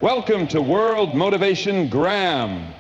Welcome to World Motivation Graham.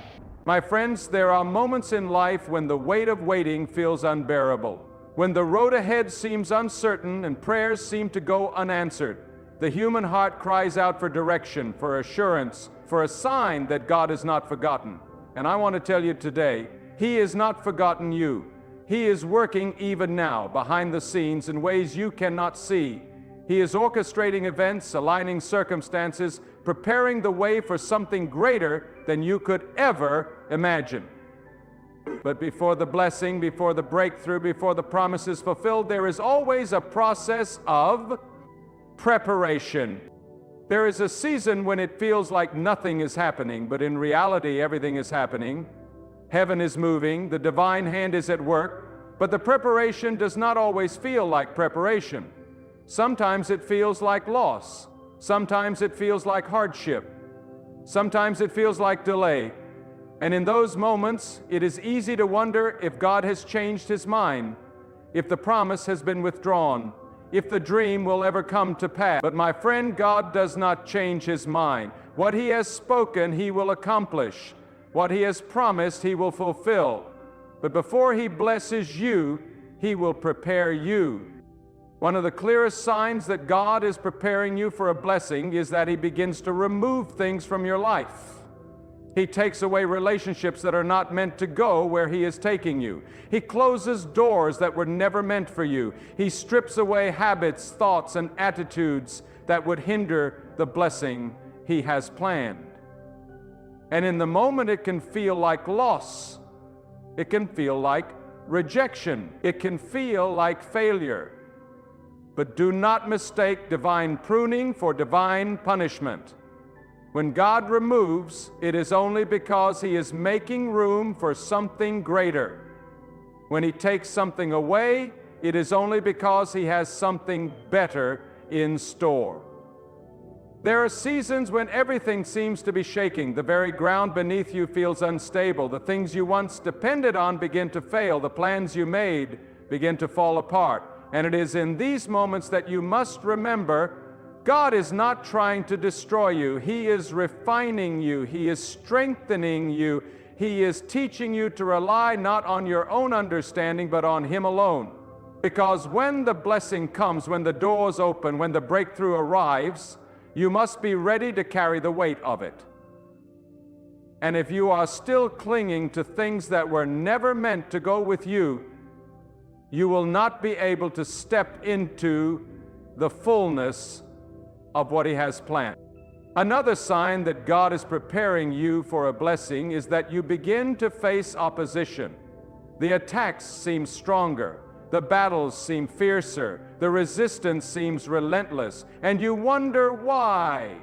My friends, there are moments in life when the weight of waiting feels unbearable, when the road ahead seems uncertain and prayers seem to go unanswered. The human heart cries out for direction, for assurance, for a sign that God is not forgotten. And I want to tell you today, He has not forgotten you. He is working even now behind the scenes in ways you cannot see. He is orchestrating events, aligning circumstances, preparing the way for something greater than you could ever imagine. But before the blessing, before the breakthrough, before the promise is fulfilled, there is always a process of preparation. There is a season when it feels like nothing is happening, but in reality, everything is happening. Heaven is moving, the divine hand is at work, but the preparation does not always feel like preparation. Sometimes it feels like loss. Sometimes it feels like hardship. Sometimes it feels like delay. And in those moments, it is easy to wonder if God has changed His mind, if the promise has been withdrawn, if the dream will ever come to pass. But my friend, God does not change His mind. What He has spoken, He will accomplish. What He has promised, He will fulfill. But before He blesses you, He will prepare you. One of the clearest signs that God is preparing you for a blessing is that He begins to remove things from your life. He takes away relationships that are not meant to go where He is taking you. He closes doors that were never meant for you. He strips away habits, thoughts, and attitudes that would hinder the blessing He has planned. And in the moment, it can feel like loss. It can feel like rejection. It can feel like failure. But do not mistake divine pruning for divine punishment. When God removes, it is only because He is making room for something greater. When He takes something away, it is only because He has something better in store. There are seasons when everything seems to be shaking. The very ground beneath you feels unstable. The things you once depended on begin to fail. The plans you made begin to fall apart. And it is in these moments that you must remember, God is not trying to destroy you. He is refining you. He is strengthening you. He is teaching you to rely not on your own understanding, but on Him alone. Because when the blessing comes, when the doors open, when the breakthrough arrives, you must be ready to carry the weight of it. And if you are still clinging to things that were never meant to go with you, you will not be able to step into the fullness of what He has planned. Another sign that God is preparing you for a blessing is that you begin to face opposition. The attacks seem stronger, the battles seem fiercer, the resistance seems relentless, and you wonder why.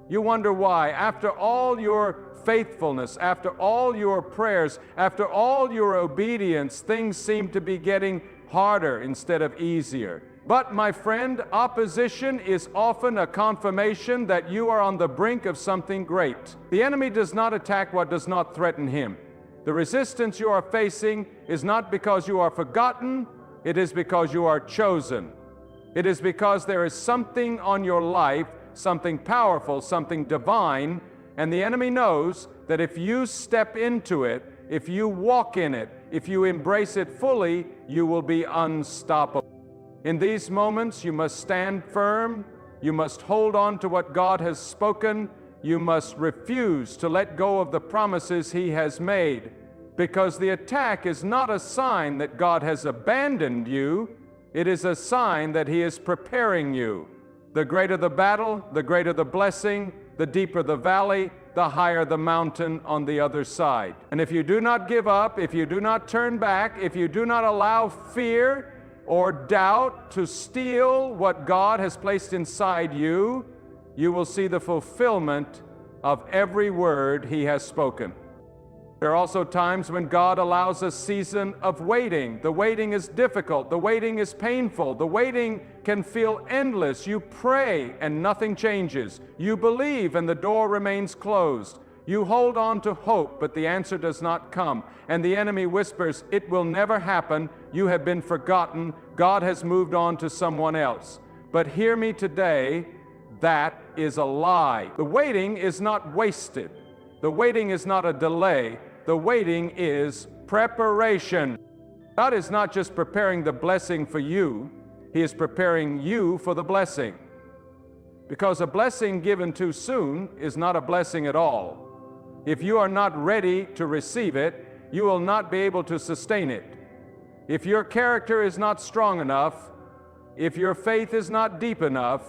You wonder why. After all your faithfulness, after all your prayers, after all your obedience, things seem to be getting harder instead of easier. But my friend, opposition is often a confirmation that you are on the brink of something great. The enemy does not attack what does not threaten him. The resistance you are facing is not because you are forgotten, it is because you are chosen. It is because there is something on your life, something powerful, something divine, and the enemy knows that if you step into it, if you walk in it, if you embrace it fully, you will be unstoppable. In these moments, you must stand firm. You must hold on to what God has spoken. You must refuse to let go of the promises He has made, because the attack is not a sign that God has abandoned you. It is a sign that He is preparing you. The greater the battle, the greater the blessing, the deeper the valley, the higher the mountain on the other side. And if you do not give up, if you do not turn back, if you do not allow fear or doubt to steal what God has placed inside you, you will see the fulfillment of every word He has spoken. There are also times when God allows a season of waiting. The waiting is difficult. The waiting is painful. The waiting can feel endless. You pray and nothing changes. You believe and the door remains closed. You hold on to hope, but the answer does not come. And the enemy whispers, "It will never happen. You have been forgotten. God has moved on to someone else." But hear me today, That is a lie. The waiting is not wasted. The waiting is not a delay. The waiting is preparation. God is not just preparing the blessing for you, He is preparing you for the blessing. Because a blessing given too soon is not a blessing at all. If you are not ready to receive it, you will not be able to sustain it. If your character is not strong enough, if your faith is not deep enough,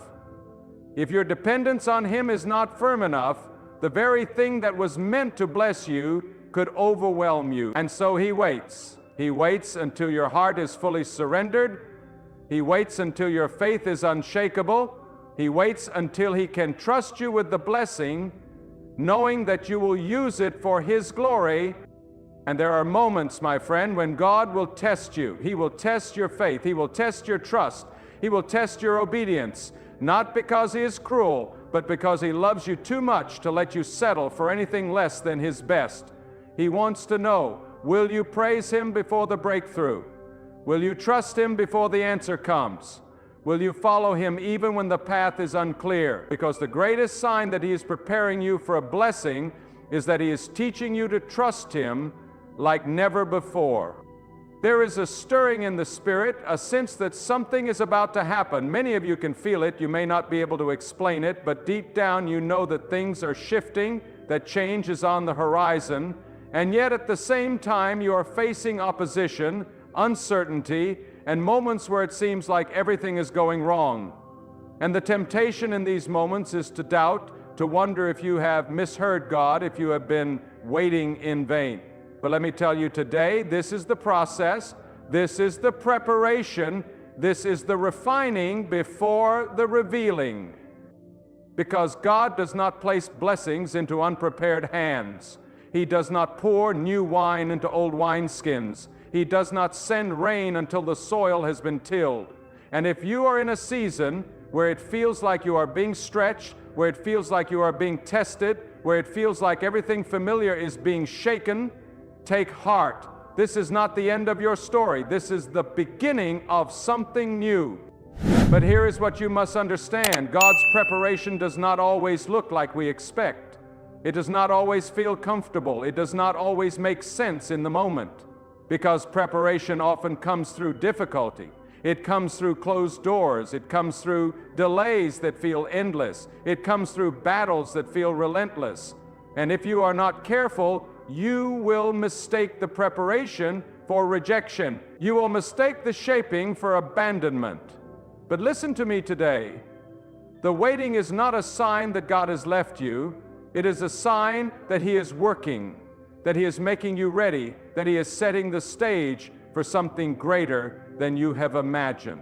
if your dependence on Him is not firm enough, the very thing that was meant to bless you could overwhelm you. And so He waits. He waits until your heart is fully surrendered. He waits until your faith is unshakable. He waits until He can trust you with the blessing, knowing that you will use it for His glory. And there are moments, my friend, when God will test you. He will test your faith. He will test your trust. He will test your obedience, not because He is cruel, but because He loves you too much to let you settle for anything less than His best. He wants to know, will you praise Him before the breakthrough? Will you trust Him before the answer comes? Will you follow Him even when the path is unclear? Because the greatest sign that He is preparing you for a blessing is that He is teaching you to trust Him like never before. There is a stirring in the Spirit, a sense that something is about to happen. Many of you can feel it. You may not be able to explain it, but deep down you know that things are shifting, that change is on the horizon, and yet at the same time you are facing opposition, uncertainty, and moments where it seems like everything is going wrong. And the temptation in these moments is to doubt, to wonder if you have misheard God, if you have been waiting in vain. But let me tell you today, this is the process, this is the preparation, this is the refining before the revealing. Because God does not place blessings into unprepared hands. He does not pour new wine into old wineskins. He does not send rain until the soil has been tilled. And if you are in a season where it feels like you are being stretched, where it feels like you are being tested, where it feels like everything familiar is being shaken, take heart. This is not the end of your story. This is the beginning of something new. But here is what you must understand. God's preparation does not always look like we expect. It does not always feel comfortable. It does not always make sense in the moment. Because preparation often comes through difficulty. It comes through closed doors. It comes through delays that feel endless. It comes through battles that feel relentless. And if you are not careful, you will mistake the preparation for rejection. You will mistake the shaping for abandonment. But listen to me today. The waiting is not a sign that God has left you. It is a sign that He is working, that He is making you ready, that He is setting the stage for something greater than you have imagined.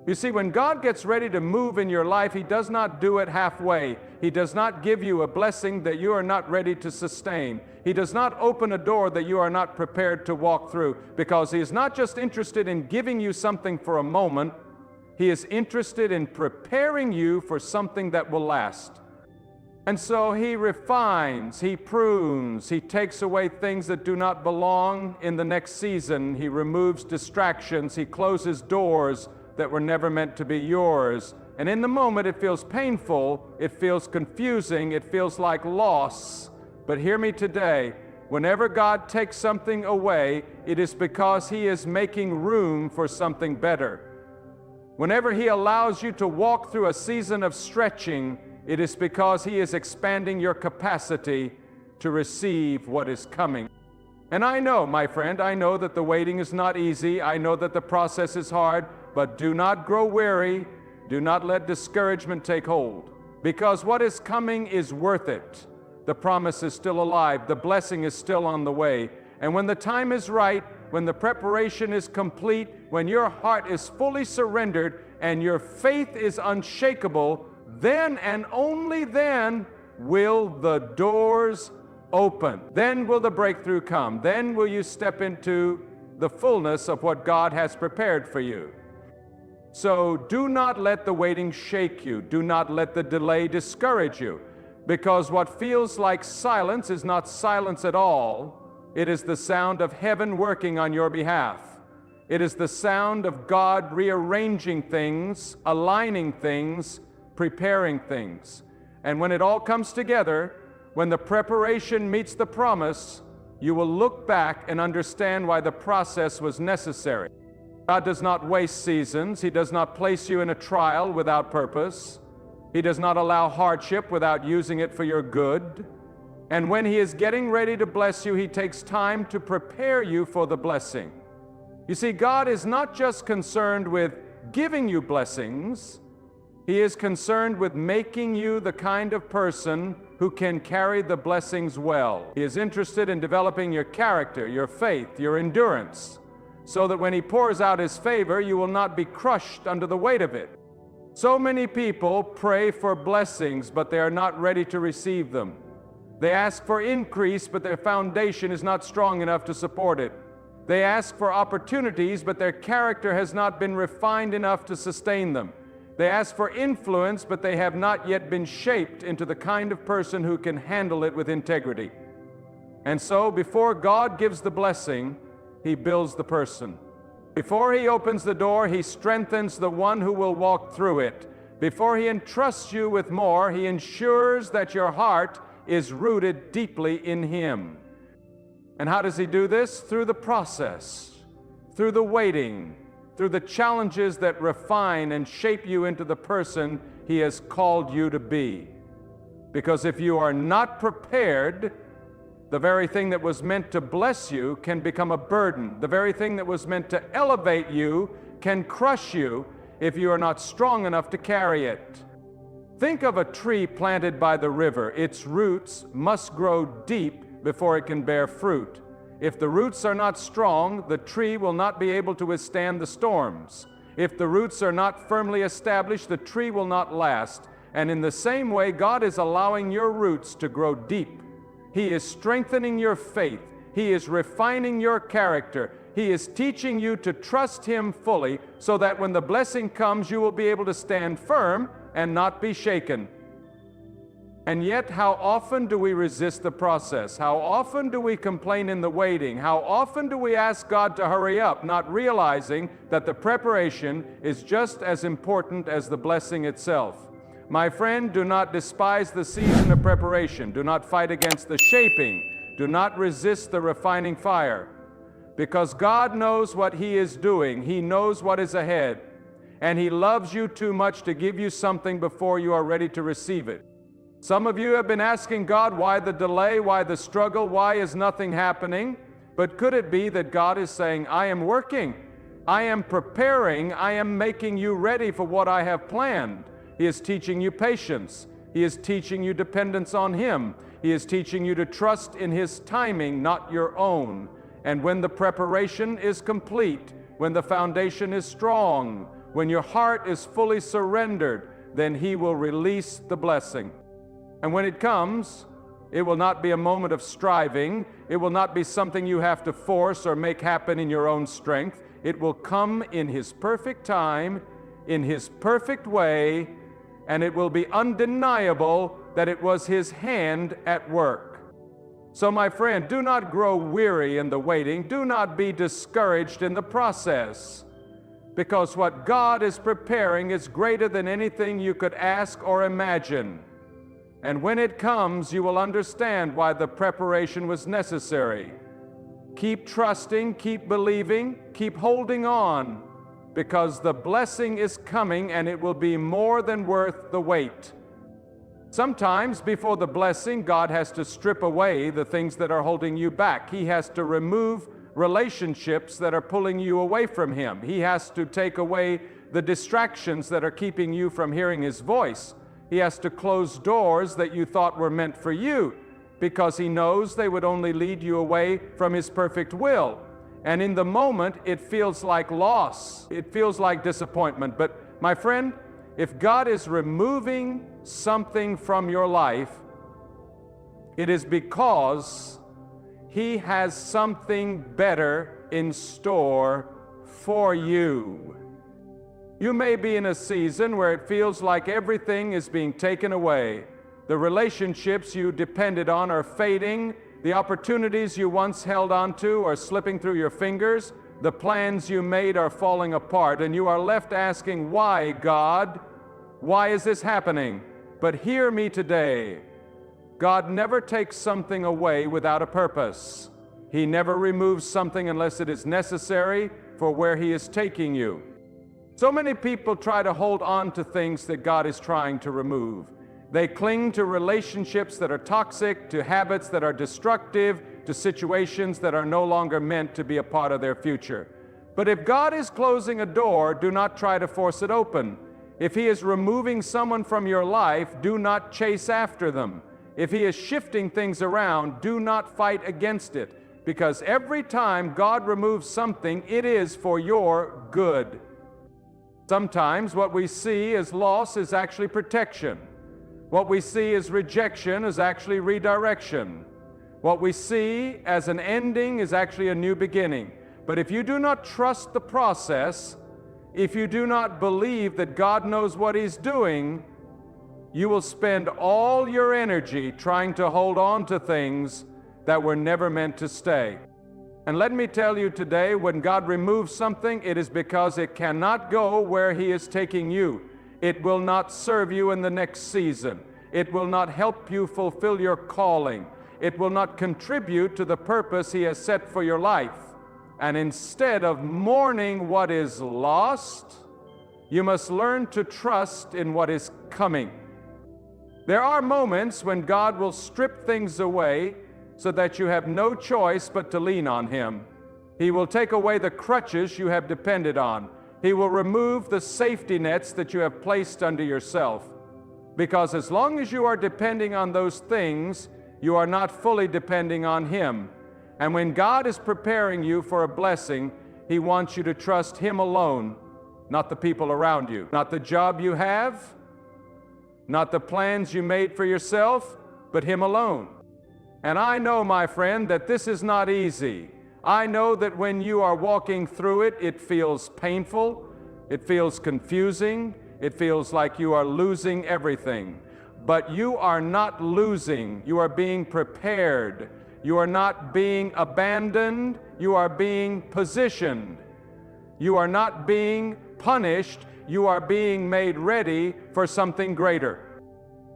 You see, when God gets ready to move in your life, He does not do it halfway. He does not give you a blessing that you are not ready to sustain. He does not open a door that you are not prepared to walk through, because He is not just interested in giving you something for a moment. He is interested in preparing you for something that will last. And so He refines, He prunes, He takes away things that do not belong in the next season. He removes distractions, He closes doors that were never meant to be yours. And in the moment it feels painful, it feels confusing, it feels like loss. But hear me today, whenever God takes something away, it is because He is making room for something better. Whenever He allows you to walk through a season of stretching, it is because He is expanding your capacity to receive what is coming. And I know, my friend, I know that the waiting is not easy. I know that the process is hard, but do not grow weary. Do not let discouragement take hold, because what is coming is worth it. The promise is still alive. The blessing is still on the way. And when the time is right, when the preparation is complete, when your heart is fully surrendered and your faith is unshakable, then and only then will the doors open. Then will the breakthrough come. Then will you step into the fullness of what God has prepared for you. So do not let the waiting shake you. Do not let the delay discourage you. Because what feels like silence is not silence at all. It is the sound of heaven working on your behalf. It is the sound of God rearranging things, aligning things, preparing things. And when it all comes together, when the preparation meets the promise, you will look back and understand why the process was necessary. God does not waste seasons. He does not place you in a trial without purpose. He does not allow hardship without using it for your good. And when He is getting ready to bless you, He takes time to prepare you for the blessing. You see, God is not just concerned with giving you blessings. He is concerned with making you the kind of person who can carry the blessings well. He is interested in developing your character, your faith, your endurance, so that when He pours out His favor, you will not be crushed under the weight of it. So many people pray for blessings, but they are not ready to receive them. They ask for increase, but their foundation is not strong enough to support it. They ask for opportunities, but their character has not been refined enough to sustain them. They ask for influence, but they have not yet been shaped into the kind of person who can handle it with integrity. And so, before God gives the blessing, He builds the person. Before He opens the door, He strengthens the one who will walk through it. Before He entrusts you with more, He ensures that your heart is rooted deeply in Him. And how does He do this? Through the process, through the waiting, through the challenges that refine and shape you into the person He has called you to be. Because if you are not prepared, the very thing that was meant to bless you can become a burden. The very thing that was meant to elevate you can crush you if you are not strong enough to carry it. Think of a tree planted by the river. Its roots must grow deep before it can bear fruit. If the roots are not strong, the tree will not be able to withstand the storms. If the roots are not firmly established, the tree will not last. And in the same way, God is allowing your roots to grow deep. He is strengthening your faith. He is refining your character. He is teaching you to trust Him fully so that when the blessing comes, you will be able to stand firm and not be shaken. And yet, how often do we resist the process? How often do we complain in the waiting? How often do we ask God to hurry up, not realizing that the preparation is just as important as the blessing itself? My friend, do not despise the season of preparation. Do not fight against the shaping. Do not resist the refining fire. Because God knows what He is doing. He knows what is ahead. And He loves you too much to give you something before you are ready to receive it. Some of you have been asking God, why the delay, why the struggle, why is nothing happening? But could it be that God is saying, I am working, I am preparing, I am making you ready for what I have planned. He is teaching you patience. He is teaching you dependence on Him. He is teaching you to trust in His timing, not your own. And when the preparation is complete, when the foundation is strong, when your heart is fully surrendered, then He will release the blessing. And when it comes, it will not be a moment of striving. It will not be something you have to force or make happen in your own strength. It will come in His perfect time, in His perfect way, and it will be undeniable that it was His hand at work. So, my friend, do not grow weary in the waiting. Do not be discouraged in the process, because what God is preparing is greater than anything you could ask or imagine. And when it comes, you will understand why the preparation was necessary. Keep trusting, keep believing, keep holding on, because the blessing is coming and it will be more than worth the wait. Sometimes before the blessing, God has to strip away the things that are holding you back. He has to remove relationships that are pulling you away from Him. He has to take away the distractions that are keeping you from hearing His voice. He has to close doors that you thought were meant for you, because He knows they would only lead you away from His perfect will. And in the moment, it feels like loss. It feels like disappointment. But my friend, if God is removing something from your life, it is because He has something better in store for you. You may be in a season where it feels like everything is being taken away. The relationships you depended on are fading. The opportunities you once held on to are slipping through your fingers. The plans you made are falling apart, and you are left asking, why, God? Why is this happening? But hear me today. God never takes something away without a purpose. He never removes something unless it is necessary for where He is taking you. So many people try to hold on to things that God is trying to remove. They cling to relationships that are toxic, to habits that are destructive, to situations that are no longer meant to be a part of their future. But if God is closing a door, do not try to force it open. If He is removing someone from your life, do not chase after them. If He is shifting things around, do not fight against it, because every time God removes something, it is for your good. Sometimes what we see as loss is actually protection. What we see as rejection is actually redirection. What we see as an ending is actually a new beginning. But if you do not trust the process, if you do not believe that God knows what He's doing, you will spend all your energy trying to hold on to things that were never meant to stay. And let me tell you today, when God removes something, it is because it cannot go where He is taking you. It will not serve you in the next season. It will not help you fulfill your calling. It will not contribute to the purpose He has set for your life. And instead of mourning what is lost, you must learn to trust in what is coming. There are moments when God will strip things away so that you have no choice but to lean on Him. He will take away the crutches you have depended on. He will remove the safety nets that you have placed under yourself. Because as long as you are depending on those things, you are not fully depending on Him. And when God is preparing you for a blessing, He wants you to trust Him alone, not the people around you, not the job you have, not the plans you made for yourself, but Him alone. And I know, my friend, that this is not easy. I know that when you are walking through it, it feels painful, it feels confusing, it feels like you are losing everything. But you are not losing, you are being prepared. You are not being abandoned, you are being positioned. You are not being punished, you are being made ready for something greater.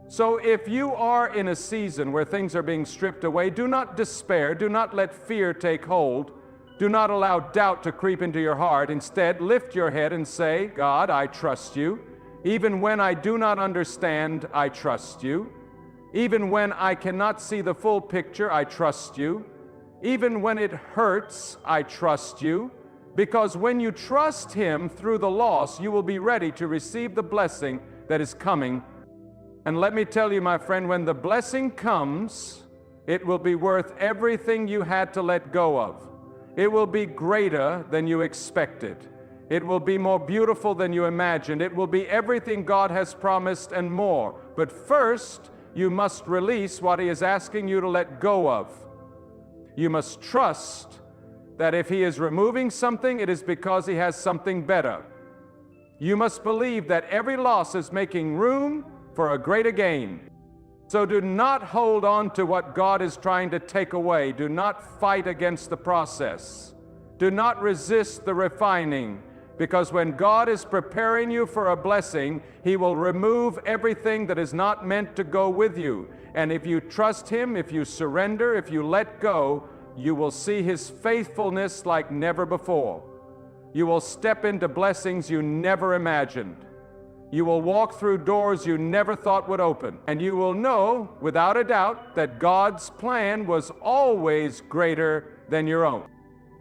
So if you are in a season where things are being stripped away, do not despair, do not let fear take hold, do not allow doubt to creep into your heart. Instead, lift your head and say, God, I trust you. Even when I do not understand, I trust you. Even when I cannot see the full picture, I trust you. Even when it hurts, I trust you. Because when you trust Him through the loss, you will be ready to receive the blessing that is coming. And let me tell you, my friend, when the blessing comes, it will be worth everything you had to let go of. It will be greater than you expected. It will be more beautiful than you imagined. It will be everything God has promised and more. But first, you must release what He is asking you to let go of. You must trust that if He is removing something, it is because He has something better. You must believe that every loss is making room for a greater gain. So do not hold on to what God is trying to take away. Do not fight against the process. Do not resist the refining, because when God is preparing you for a blessing, He will remove everything that is not meant to go with you. And if you trust Him, if you surrender, if you let go, you will see His faithfulness like never before. You will step into blessings you never imagined. You will walk through doors you never thought would open. And you will know, without a doubt, that God's plan was always greater than your own.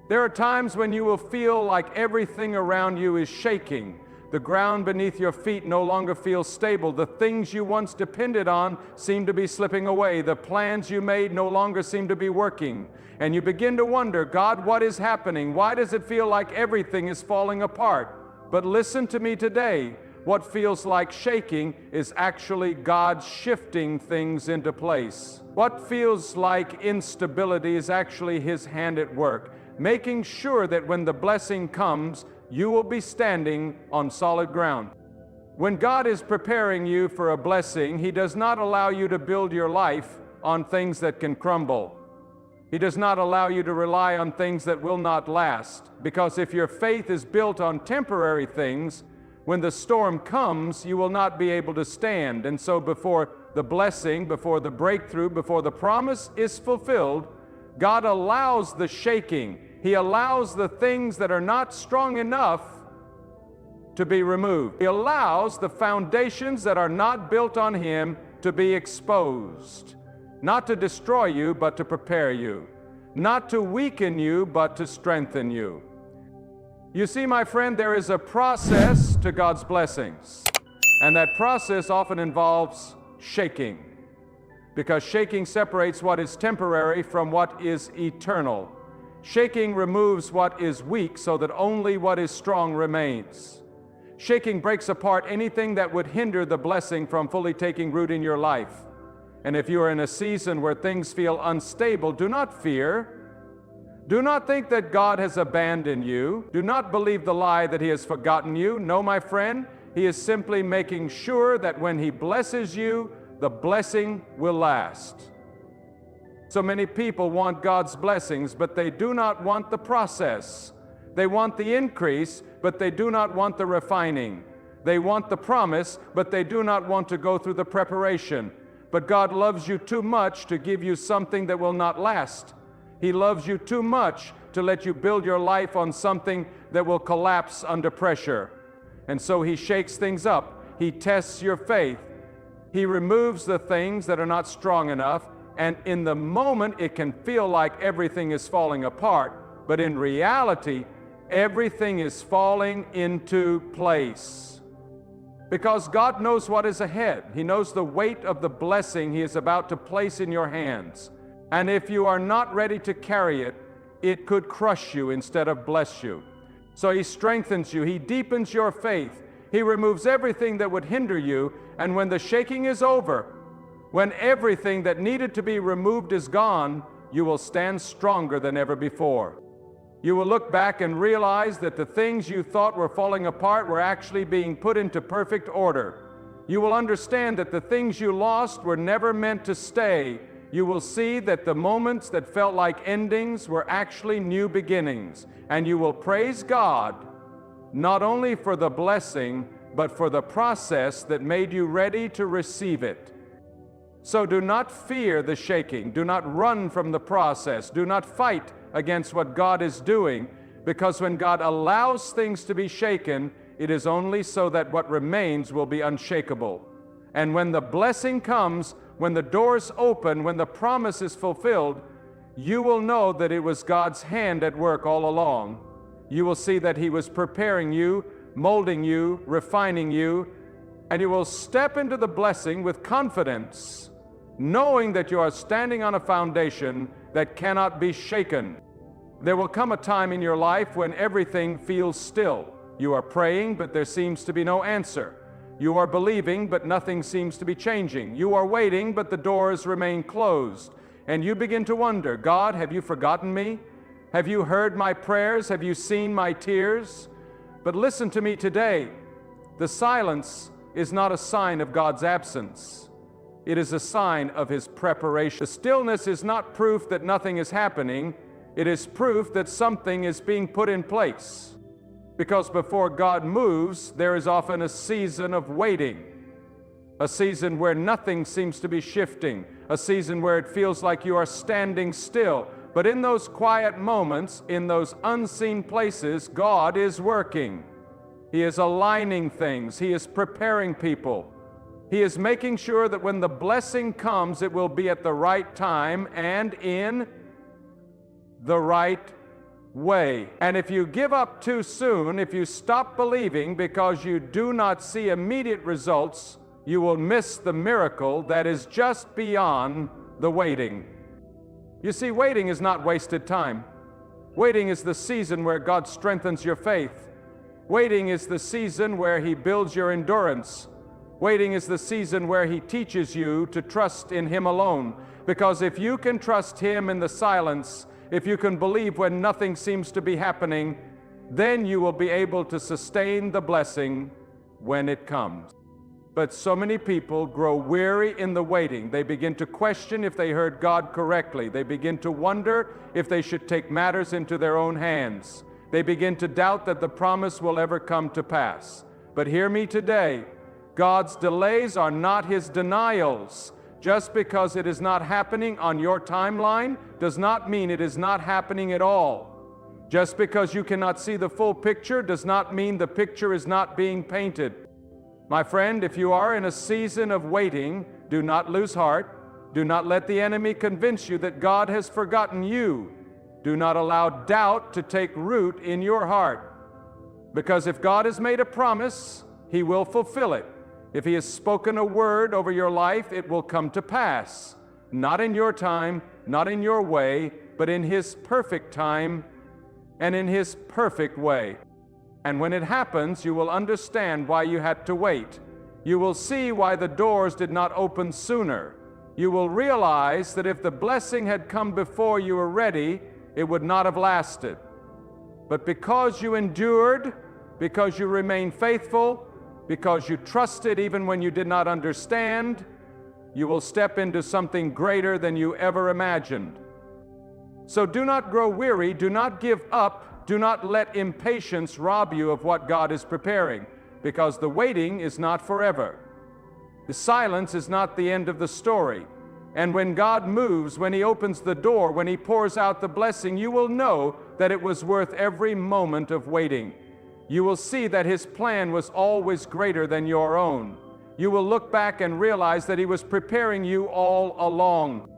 There are times when you will feel like everything around you is shaking. The ground beneath your feet no longer feels stable. The things you once depended on seem to be slipping away. The plans you made no longer seem to be working. And you begin to wonder, God, what is happening? Why does it feel like everything is falling apart? But listen to me today. What feels like shaking is actually God shifting things into place. What feels like instability is actually His hand at work, making sure that when the blessing comes, you will be standing on solid ground. When God is preparing you for a blessing, He does not allow you to build your life on things that can crumble. He does not allow you to rely on things that will not last, because if your faith is built on temporary things, When the storm comes, you will not be able to stand. And so before the blessing, before the breakthrough, before the promise is fulfilled, God allows the shaking. He allows the things that are not strong enough to be removed. He allows the foundations that are not built on Him to be exposed. Not to destroy you, but to prepare you. Not to weaken you, but to strengthen you. You see, my friend, there is a process to God's blessings. And that process often involves shaking. Because shaking separates what is temporary from what is eternal. Shaking removes what is weak so that only what is strong remains. Shaking breaks apart anything that would hinder the blessing from fully taking root in your life. And if you are in a season where things feel unstable, do not fear. Do not think that God has abandoned you. Do not believe the lie that He has forgotten you. No, my friend, He is simply making sure that when He blesses you, the blessing will last. So many people want God's blessings, but they do not want the process. They want the increase, but they do not want the refining. They want the promise, but they do not want to go through the preparation. But God loves you too much to give you something that will not last. He loves you too much to let you build your life on something that will collapse under pressure. And so He shakes things up. He tests your faith. He removes the things that are not strong enough, and in the moment it can feel like everything is falling apart, but in reality, everything is falling into place. Because God knows what is ahead. He knows the weight of the blessing He is about to place in your hands. And if you are not ready to carry it, it could crush you instead of bless you. So He strengthens you. He deepens your faith. He removes everything that would hinder you. And when the shaking is over, when everything that needed to be removed is gone, you will stand stronger than ever before. You will look back and realize that the things you thought were falling apart were actually being put into perfect order. You will understand that the things you lost were never meant to stay. You will see that the moments that felt like endings were actually new beginnings. And you will praise God, not only for the blessing, but for the process that made you ready to receive it. So do not fear the shaking. Do not run from the process. Do not fight against what God is doing, because when God allows things to be shaken, it is only so that what remains will be unshakable. And when the blessing comes, when the doors open, when the promise is fulfilled, you will know that it was God's hand at work all along. You will see that He was preparing you, molding you, refining you, and you will step into the blessing with confidence, knowing that you are standing on a foundation that cannot be shaken. There will come a time in your life when everything feels still. You are praying, but there seems to be no answer. You are believing, but nothing seems to be changing. You are waiting, but the doors remain closed. And you begin to wonder, God, have you forgotten me? Have you heard my prayers? Have you seen my tears? But listen to me today. The silence is not a sign of God's absence. It is a sign of His preparation. The stillness is not proof that nothing is happening. It is proof that something is being put in place. Because before God moves, there is often a season of waiting. A season where nothing seems to be shifting. A season where it feels like you are standing still. But in those quiet moments, in those unseen places, God is working. He is aligning things. He is preparing people. He is making sure that when the blessing comes, it will be at the right time and in the right way. And if you give up too soon, if you stop believing because you do not see immediate results, you will miss the miracle that is just beyond the waiting. You see, waiting is not wasted time. Waiting is the season where God strengthens your faith. Waiting is the season where He builds your endurance. Waiting is the season where He teaches you to trust in Him alone. Because if you can trust Him in the silence, if you can believe when nothing seems to be happening, then you will be able to sustain the blessing when it comes. But so many people grow weary in the waiting. They begin to question if they heard God correctly. They begin to wonder if they should take matters into their own hands. They begin to doubt that the promise will ever come to pass. But hear me today. God's delays are not His denials. Just because it is not happening on your timeline does not mean it is not happening at all. Just because you cannot see the full picture does not mean the picture is not being painted. My friend, if you are in a season of waiting, do not lose heart. Do not let the enemy convince you that God has forgotten you. Do not allow doubt to take root in your heart. Because if God has made a promise, He will fulfill it. If He has spoken a word over your life, it will come to pass. Not in your time, not in your way, but in His perfect time and in His perfect way. And when it happens, you will understand why you had to wait. You will see why the doors did not open sooner. You will realize that if the blessing had come before you were ready, it would not have lasted. But because you endured, because you remained faithful, because you trusted even when you did not understand, you will step into something greater than you ever imagined. So do not grow weary, do not give up, do not let impatience rob you of what God is preparing, because the waiting is not forever. The silence is not the end of the story. And when God moves, when He opens the door, when He pours out the blessing, you will know that it was worth every moment of waiting. You will see that His plan was always greater than your own. You will look back and realize that He was preparing you all along.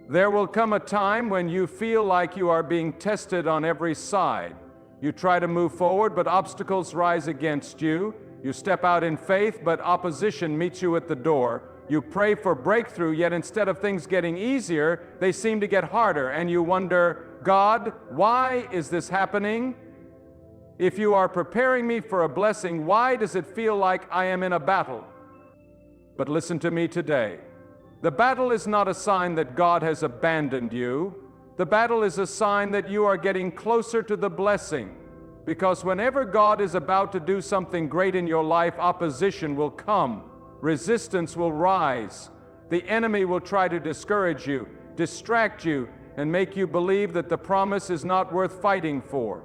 There will come a time when you feel like you are being tested on every side. You try to move forward, but obstacles rise against you. You step out in faith, but opposition meets you at the door. You pray for breakthrough, yet instead of things getting easier, they seem to get harder, and you wonder, God, why is this happening? If you are preparing me for a blessing, why does it feel like I am in a battle? But listen to me today. The battle is not a sign that God has abandoned you. The battle is a sign that you are getting closer to the blessing. Because whenever God is about to do something great in your life, opposition will come. Resistance will rise. The enemy will try to discourage you, distract you, and make you believe that the promise is not worth fighting for.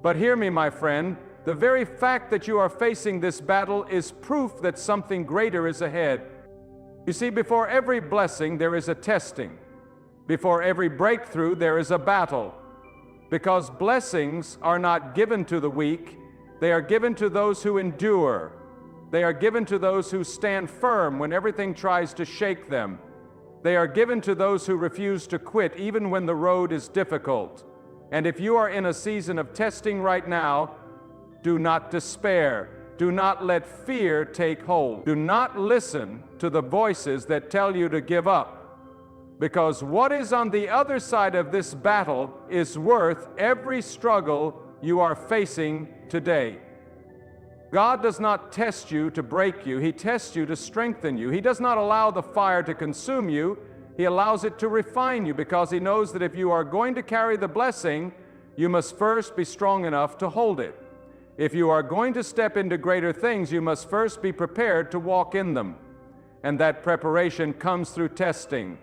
But hear me, my friend, the very fact that you are facing this battle is proof that something greater is ahead. You see, before every blessing, there is a testing. Before every breakthrough, there is a battle. Because blessings are not given to the weak, they are given to those who endure. They are given to those who stand firm when everything tries to shake them. They are given to those who refuse to quit even when the road is difficult. And if you are in a season of testing right now, do not despair. Do not let fear take hold. Do not listen to the voices that tell you to give up. Because what is on the other side of this battle is worth every struggle you are facing today. God does not test you to break you. He tests you to strengthen you. He does not allow the fire to consume you. He allows it to refine you because He knows that if you are going to carry the blessing, you must first be strong enough to hold it. If you are going to step into greater things, you must first be prepared to walk in them. And that preparation comes through testing.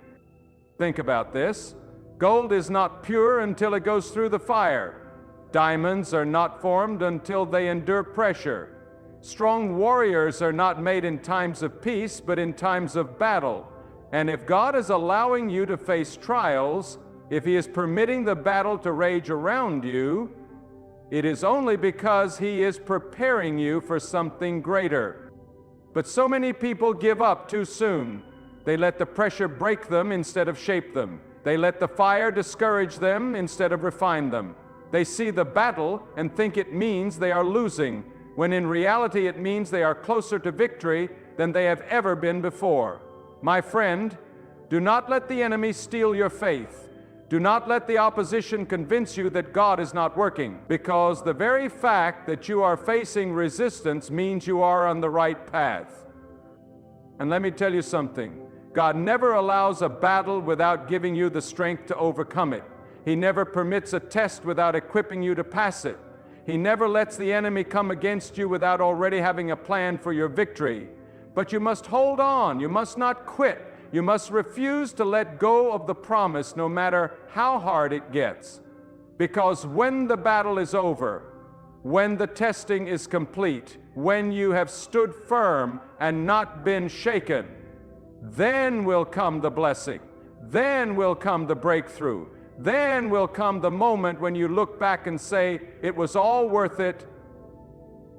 Think about this. Gold is not pure until it goes through the fire. Diamonds are not formed until they endure pressure. Strong warriors are not made in times of peace, but in times of battle. And if God is allowing you to face trials, if He is permitting the battle to rage around you, it is only because He is preparing you for something greater. But so many people give up too soon. They let the pressure break them instead of shape them. They let the fire discourage them instead of refine them. They see the battle and think it means they are losing, when in reality it means they are closer to victory than they have ever been before. My friend, do not let the enemy steal your faith. Do not let the opposition convince you that God is not working, because the very fact that you are facing resistance means you are on the right path. And let me tell you something. God never allows a battle without giving you the strength to overcome it. He never permits a test without equipping you to pass it. He never lets the enemy come against you without already having a plan for your victory. But you must hold on. You must not quit. You must refuse to let go of the promise no matter how hard it gets. Because when the battle is over, when the testing is complete, when you have stood firm and not been shaken, then will come the blessing. Then will come the breakthrough. Then will come the moment when you look back and say, it was all worth it.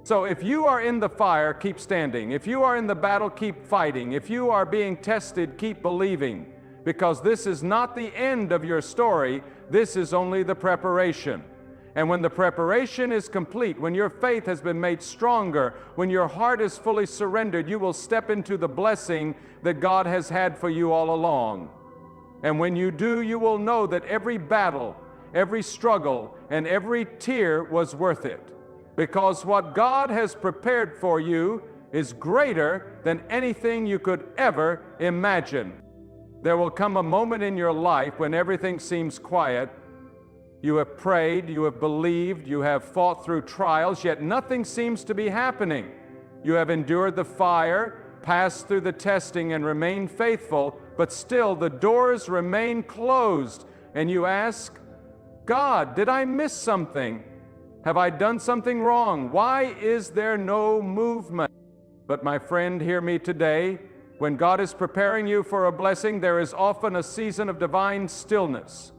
So if you are in the fire, keep standing. If you are in the battle, keep fighting. If you are being tested, keep believing. Because this is not the end of your story. This is only the preparation. And when the preparation is complete, when your faith has been made stronger, when your heart is fully surrendered, you will step into the blessing that God has had for you all along. And when you do, you will know that every battle, every struggle, and every tear was worth it. Because what God has prepared for you is greater than anything you could ever imagine. There will come a moment in your life when everything seems quiet. You have prayed, you have believed, you have fought through trials, yet nothing seems to be happening. You have endured the fire, passed through the testing, and remained faithful, but still the doors remain closed. And you ask, God, did I miss something? Have I done something wrong? Why is there no movement? But my friend, hear me today. When God is preparing you for a blessing, there is often a season of divine stillness.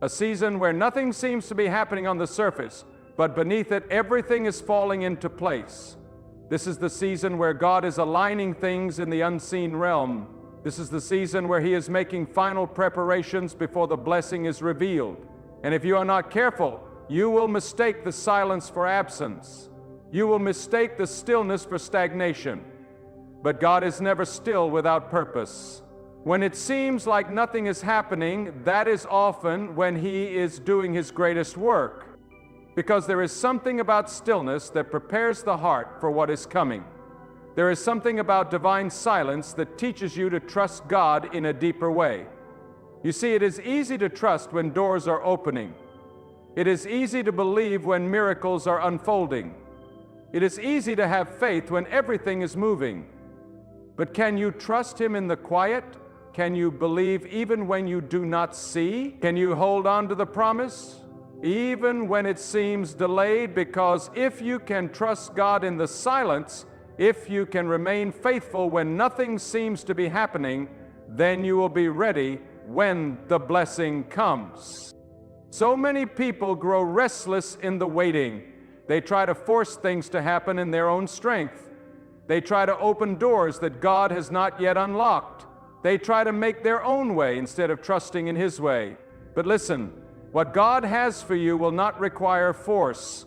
A season where nothing seems to be happening on the surface, but beneath it, everything is falling into place. This is the season where God is aligning things in the unseen realm. This is the season where He is making final preparations before the blessing is revealed. And if you are not careful, you will mistake the silence for absence. You will mistake the stillness for stagnation. But God is never still without purpose. When it seems like nothing is happening, that is often when He is doing His greatest work. Because there is something about stillness that prepares the heart for what is coming. There is something about divine silence that teaches you to trust God in a deeper way. You see, it is easy to trust when doors are opening. It is easy to believe when miracles are unfolding. It is easy to have faith when everything is moving. But can you trust Him in the quiet? Can you believe even when you do not see? Can you hold on to the promise even when it seems delayed? Because if you can trust God in the silence, if you can remain faithful when nothing seems to be happening, then you will be ready when the blessing comes. So many people grow restless in the waiting. They try to force things to happen in their own strength. They try to open doors that God has not yet unlocked. They try to make their own way instead of trusting in His way. But listen, what God has for you will not require force.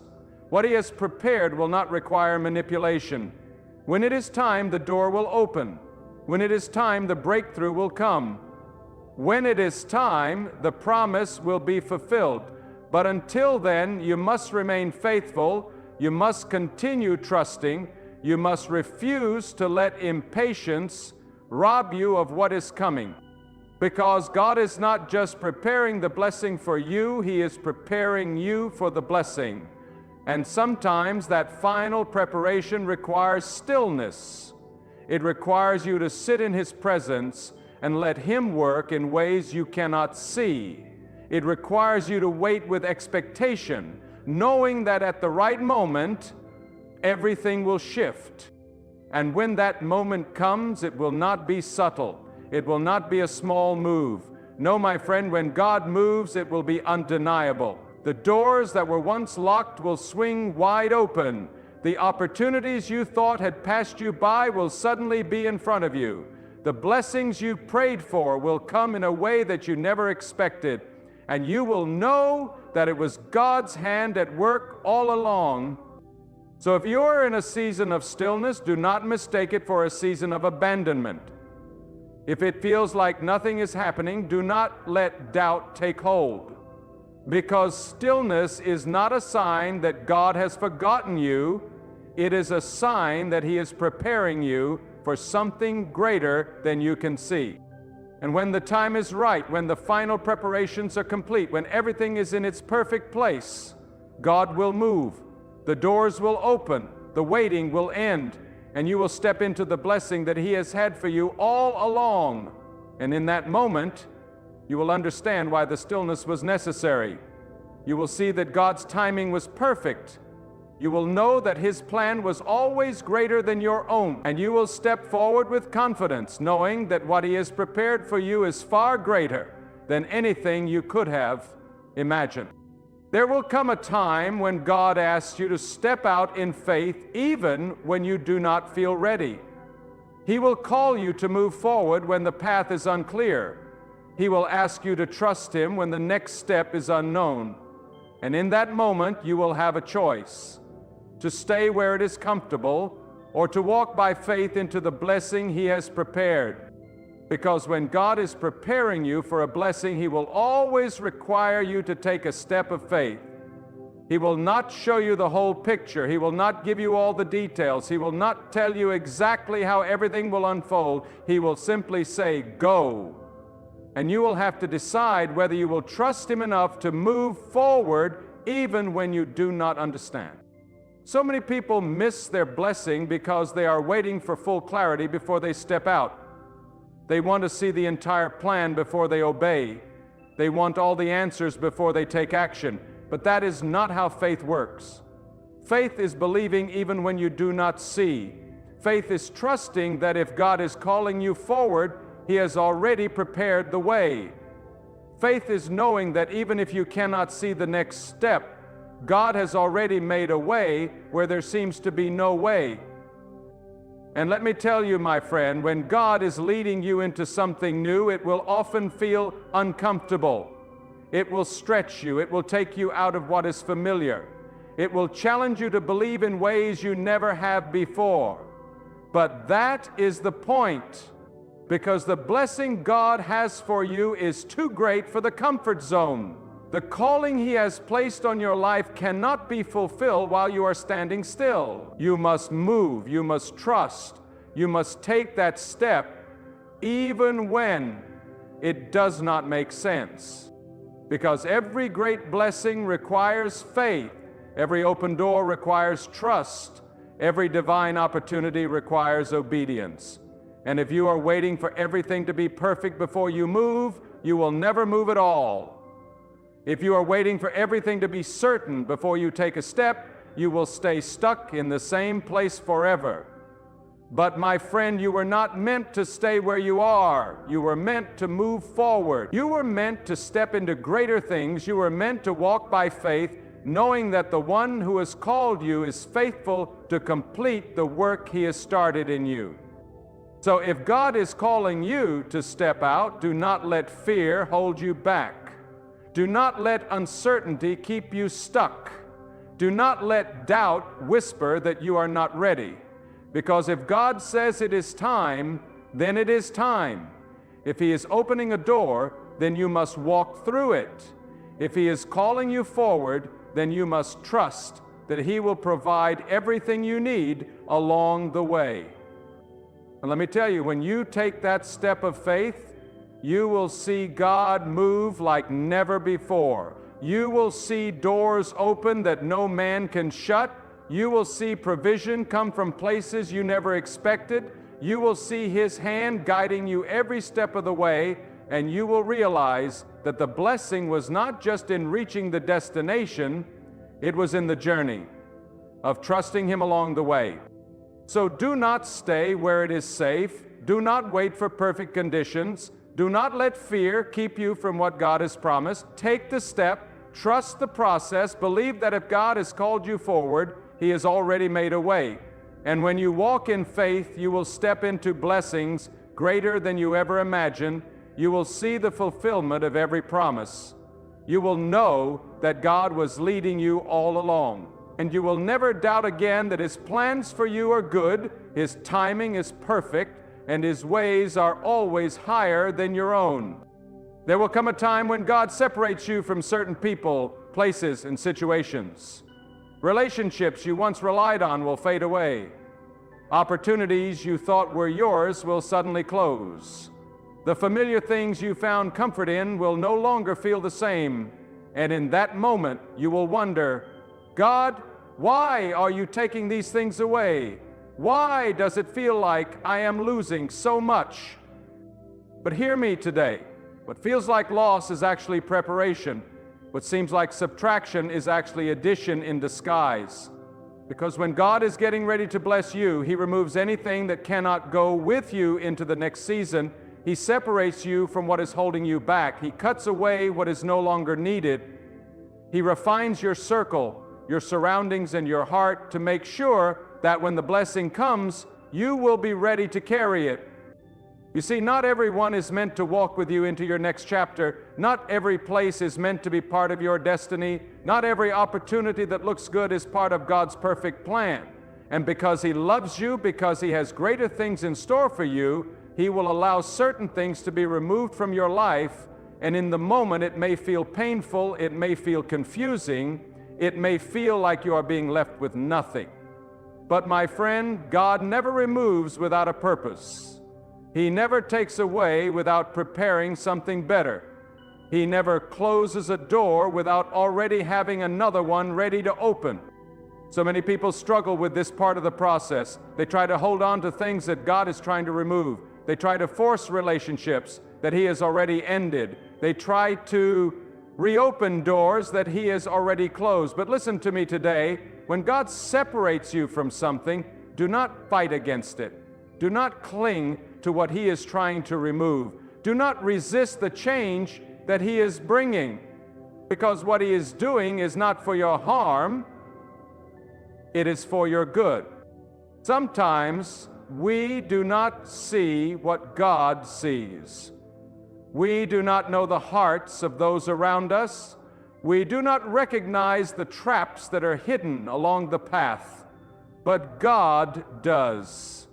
What He has prepared will not require manipulation. When it is time, the door will open. When it is time, the breakthrough will come. When it is time, the promise will be fulfilled. But until then, you must remain faithful. You must continue trusting. You must refuse to let impatience rob you of what is coming. Because God is not just preparing the blessing for you, He is preparing you for the blessing. And sometimes that final preparation requires stillness. It requires you to sit in His presence and let Him work in ways you cannot see. It requires you to wait with expectation, knowing that at the right moment, everything will shift. And when that moment comes, it will not be subtle. It will not be a small move. No, my friend, when God moves, it will be undeniable. The doors that were once locked will swing wide open. The opportunities you thought had passed you by will suddenly be in front of you. The blessings you prayed for will come in a way that you never expected. And you will know that it was God's hand at work all along. So if you're in a season of stillness, do not mistake it for a season of abandonment. If it feels like nothing is happening, do not let doubt take hold. Because stillness is not a sign that God has forgotten you. It is a sign that He is preparing you for something greater than you can see. And when the time is right, when the final preparations are complete, when everything is in its perfect place, God will move. The doors will open, the waiting will end, and you will step into the blessing that He has had for you all along. And in that moment, you will understand why the stillness was necessary. You will see that God's timing was perfect. You will know that His plan was always greater than your own, and you will step forward with confidence, knowing that what He has prepared for you is far greater than anything you could have imagined. There will come a time when God asks you to step out in faith even when you do not feel ready. He will call you to move forward when the path is unclear. He will ask you to trust Him when the next step is unknown. And in that moment, you will have a choice: to stay where it is comfortable, or to walk by faith into the blessing He has prepared. Because when God is preparing you for a blessing, He will always require you to take a step of faith. He will not show you the whole picture. He will not give you all the details. He will not tell you exactly how everything will unfold. He will simply say, "Go." And you will have to decide whether you will trust Him enough to move forward even when you do not understand. So many people miss their blessing because they are waiting for full clarity before they step out. They want to see the entire plan before they obey. They want all the answers before they take action. But that is not how faith works. Faith is believing even when you do not see. Faith is trusting that if God is calling you forward, He has already prepared the way. Faith is knowing that even if you cannot see the next step, God has already made a way where there seems to be no way. And let me tell you, my friend, when God is leading you into something new, it will often feel uncomfortable. It will stretch you. It will take you out of what is familiar. It will challenge you to believe in ways you never have before. But that is the point, because the blessing God has for you is too great for the comfort zone. The calling He has placed on your life cannot be fulfilled while you are standing still. You must move, you must trust, you must take that step even when it does not make sense. Because every great blessing requires faith, every open door requires trust, every divine opportunity requires obedience. And if you are waiting for everything to be perfect before you move, you will never move at all. If you are waiting for everything to be certain before you take a step, you will stay stuck in the same place forever. But my friend, you were not meant to stay where you are. You were meant to move forward. You were meant to step into greater things. You were meant to walk by faith, knowing that the one who has called you is faithful to complete the work He has started in you. So if God is calling you to step out, do not let fear hold you back. Do not let uncertainty keep you stuck. Do not let doubt whisper that you are not ready. Because if God says it is time, then it is time. If He is opening a door, then you must walk through it. If He is calling you forward, then you must trust that He will provide everything you need along the way. And let me tell you, when you take that step of faith, you will see God move like never before. You will see doors open that no man can shut. You will see provision come from places you never expected. You will see His hand guiding you every step of the way, and you will realize that the blessing was not just in reaching the destination, it was in the journey of trusting Him along the way. So do not stay where it is safe. Do not wait for perfect conditions. Do not let fear keep you from what God has promised. Take the step, trust the process, believe that if God has called you forward, He has already made a way. And when you walk in faith, you will step into blessings greater than you ever imagined. You will see the fulfillment of every promise. You will know that God was leading you all along. And you will never doubt again that His plans for you are good, His timing is perfect, and His ways are always higher than your own. There will come a time when God separates you from certain people, places, and situations. Relationships you once relied on will fade away. Opportunities you thought were yours will suddenly close. The familiar things you found comfort in will no longer feel the same. And in that moment, you will wonder, God, why are you taking these things away? Why does it feel like I am losing so much? But hear me today. What feels like loss is actually preparation. What seems like subtraction is actually addition in disguise. Because when God is getting ready to bless you, He removes anything that cannot go with you into the next season. He separates you from what is holding you back. He cuts away what is no longer needed. He refines your circle, your surroundings, and your heart to make sure that when the blessing comes, you will be ready to carry it. You see, not everyone is meant to walk with you into your next chapter. Not every place is meant to be part of your destiny. Not every opportunity that looks good is part of God's perfect plan. And because He loves you, because He has greater things in store for you, He will allow certain things to be removed from your life. And in the moment, it may feel painful, it may feel confusing, it may feel like you are being left with nothing. But my friend, God never removes without a purpose. He never takes away without preparing something better. He never closes a door without already having another one ready to open. So many people struggle with this part of the process. They try to hold on to things that God is trying to remove. They try to force relationships that He has already ended. They try to reopen doors that He has already closed. But listen to me today. When God separates you from something, do not fight against it. Do not cling to what He is trying to remove. Do not resist the change that He is bringing, because what He is doing is not for your harm, it is for your good. Sometimes we do not see what God sees. We do not know the hearts of those around us. We do not recognize the traps that are hidden along the path, but God does.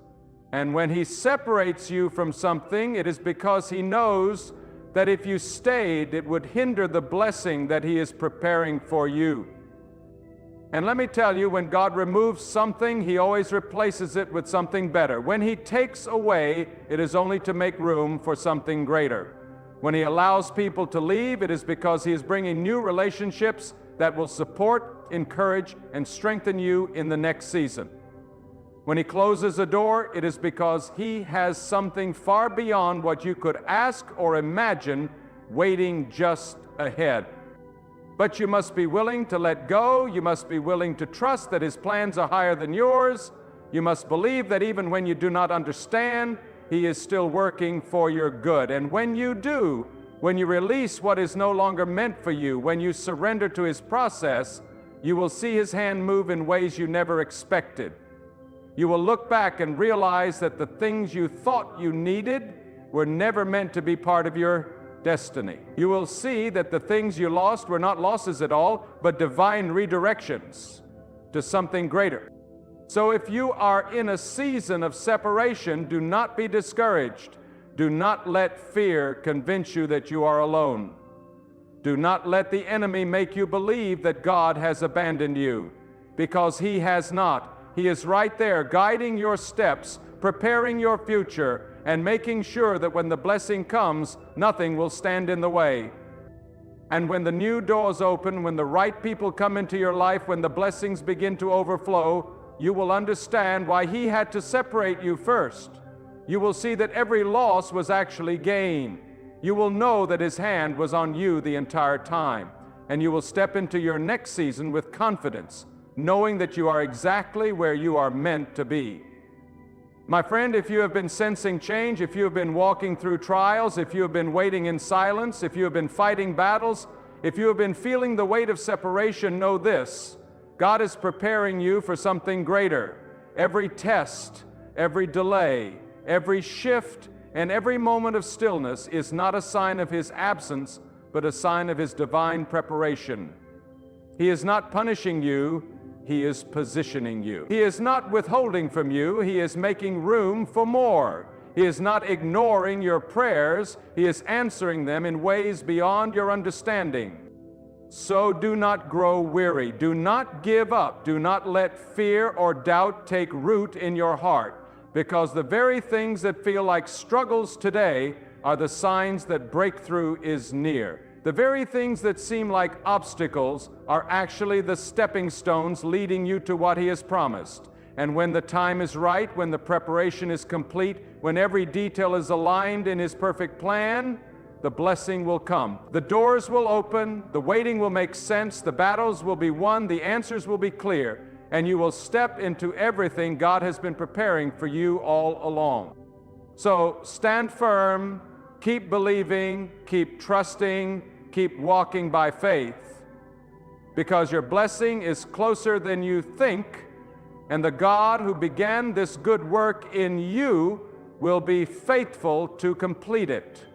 And when He separates you from something, it is because He knows that if you stayed, it would hinder the blessing that He is preparing for you. And let me tell you, when God removes something, He always replaces it with something better. When He takes away, it is only to make room for something greater. When He allows people to leave, it is because He is bringing new relationships that will support, encourage, and strengthen you in the next season. When He closes a door, it is because He has something far beyond what you could ask or imagine waiting just ahead. But you must be willing to let go. You must be willing to trust that His plans are higher than yours. You must believe that even when you do not understand, He is still working for your good. And when you do, when you release what is no longer meant for you, when you surrender to His process, you will see His hand move in ways you never expected. You will look back and realize that the things you thought you needed were never meant to be part of your destiny. You will see that the things you lost were not losses at all, but divine redirections to something greater. So if you are in a season of separation, do not be discouraged. Do not let fear convince you that you are alone. Do not let the enemy make you believe that God has abandoned you, because He has not. He is right there, guiding your steps, preparing your future, and making sure that when the blessing comes, nothing will stand in the way. And when the new doors open, when the right people come into your life, when the blessings begin to overflow, you will understand why He had to separate you first. You will see that every loss was actually gain. You will know that His hand was on you the entire time. And you will step into your next season with confidence, knowing that you are exactly where you are meant to be. My friend, if you have been sensing change, if you have been walking through trials, if you have been waiting in silence, if you have been fighting battles, if you have been feeling the weight of separation, know this: God is preparing you for something greater. Every test, every delay, every shift, and every moment of stillness is not a sign of His absence, but a sign of His divine preparation. He is not punishing you, He is positioning you. He is not withholding from you, He is making room for more. He is not ignoring your prayers, He is answering them in ways beyond your understanding. So do not grow weary. Do not give up. Do not let fear or doubt take root in your heart, because the very things that feel like struggles today are the signs that breakthrough is near. The very things that seem like obstacles are actually the stepping stones leading you to what He has promised. And when the time is right, when the preparation is complete, when every detail is aligned in His perfect plan, the blessing will come. The doors will open, the waiting will make sense, the battles will be won, the answers will be clear. and you will step into everything God has been preparing for you all along. So stand firm, keep believing, keep trusting, keep walking by faith, because your blessing is closer than you think, and the God who began this good work in you will be faithful to complete it.